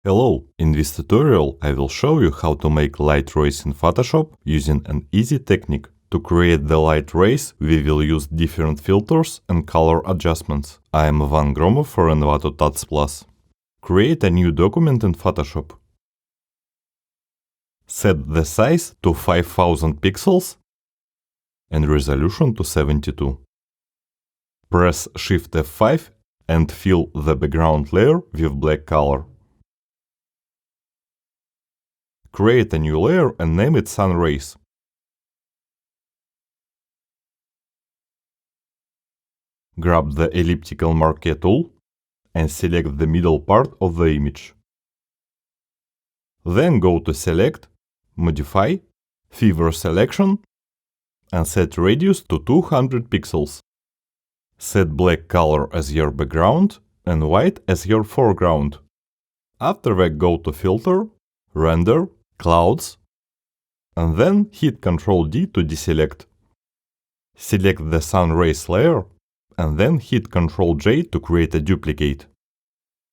Hello, in this tutorial I will show you how to make light rays in Photoshop using an easy technique. To create the light rays, we will use different filters and color adjustments. I am Ivan Gromov for Envato Tats Plus. Create a new document in Photoshop. Set the size to 5000 pixels and resolution to 72. Press Shift F5 and fill the background layer with black color. Create a new layer and name it Sun Rays. Grab the elliptical marquee tool and select the middle part of the image. Then go to Select, Modify, Feather Selection and set radius to 200 pixels. Set black color as your background and white as your foreground. After that, go to Filter, Render, Clouds, and then hit Ctrl D to deselect. Select the Sun Rays layer and then hit Ctrl J to create a duplicate.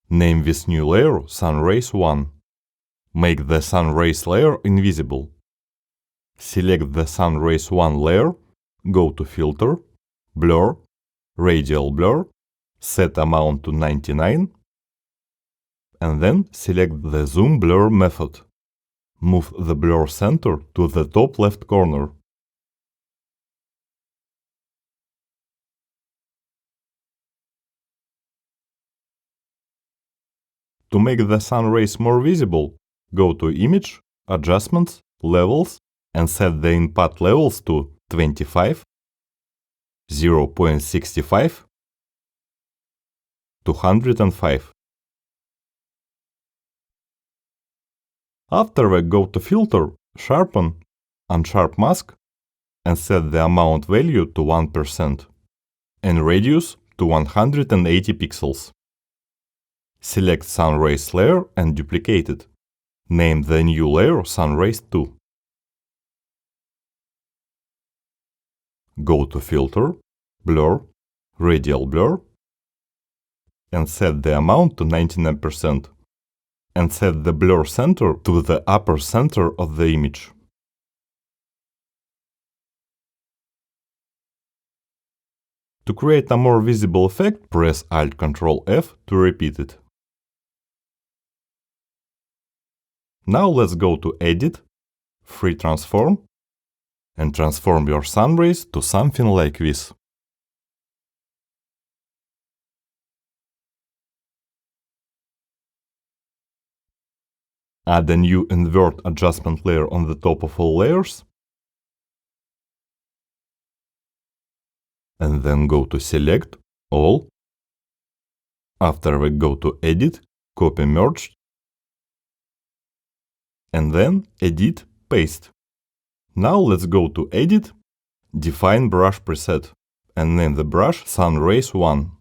Name this new layer Sun Rays 1. Make the Sun Rays layer invisible. Select the Sun Rays 1 layer, go to Filter, Blur, Radial Blur, set amount to 99, and then select the Zoom Blur method. Move the blur center to the top left corner. To make the sun rays more visible, go to Image, Adjustments, Levels, and set the input levels to 25, 0.65, 205. After that, go to Filter, Sharpen, Unsharp Mask, and set the amount value to 1% and radius to 180 pixels. Select Sun Rays layer and duplicate it. Name the new layer Sun Rays 2. Go to Filter, Blur, Radial Blur, and set the amount to 99%. And set the blur center to the upper center of the image. To create a more visible effect, press Alt-Ctrl-F to repeat it. Now let's go to Edit, Free Transform, and transform your sun rays to something like this. Add a new invert adjustment layer on the top of all layers. And then go to Select, All. After we go to Edit, Copy Merged. And then Edit, Paste. Now let's go to Edit, Define Brush Preset, and name the brush Sun Rays 1.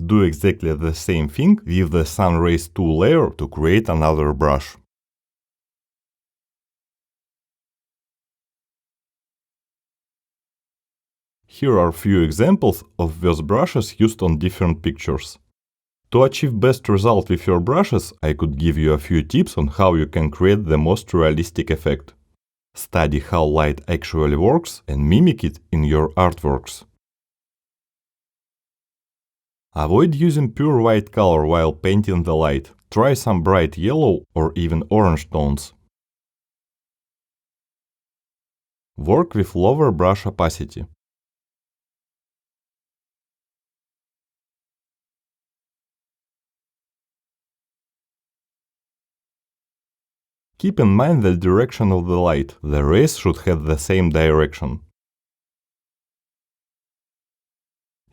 Do exactly the same thing with the Sun Rays 2 layer to create another brush. Here are few examples of those brushes used on different pictures. To achieve best result with your brushes, I could give you a few tips on how you can create the most realistic effect. Study how light actually works and mimic it in your artworks. Avoid using pure white color while painting the light. Try some bright yellow or even orange tones. Work with lower brush opacity. Keep in mind the direction of the light. The rays should have the same direction.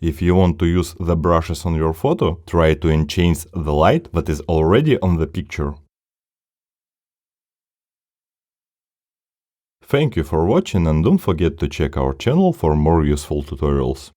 If you want to use the brushes on your photo, try to enhance the light that is already on the picture. Thank you for watching and don't forget to check our channel for more useful tutorials.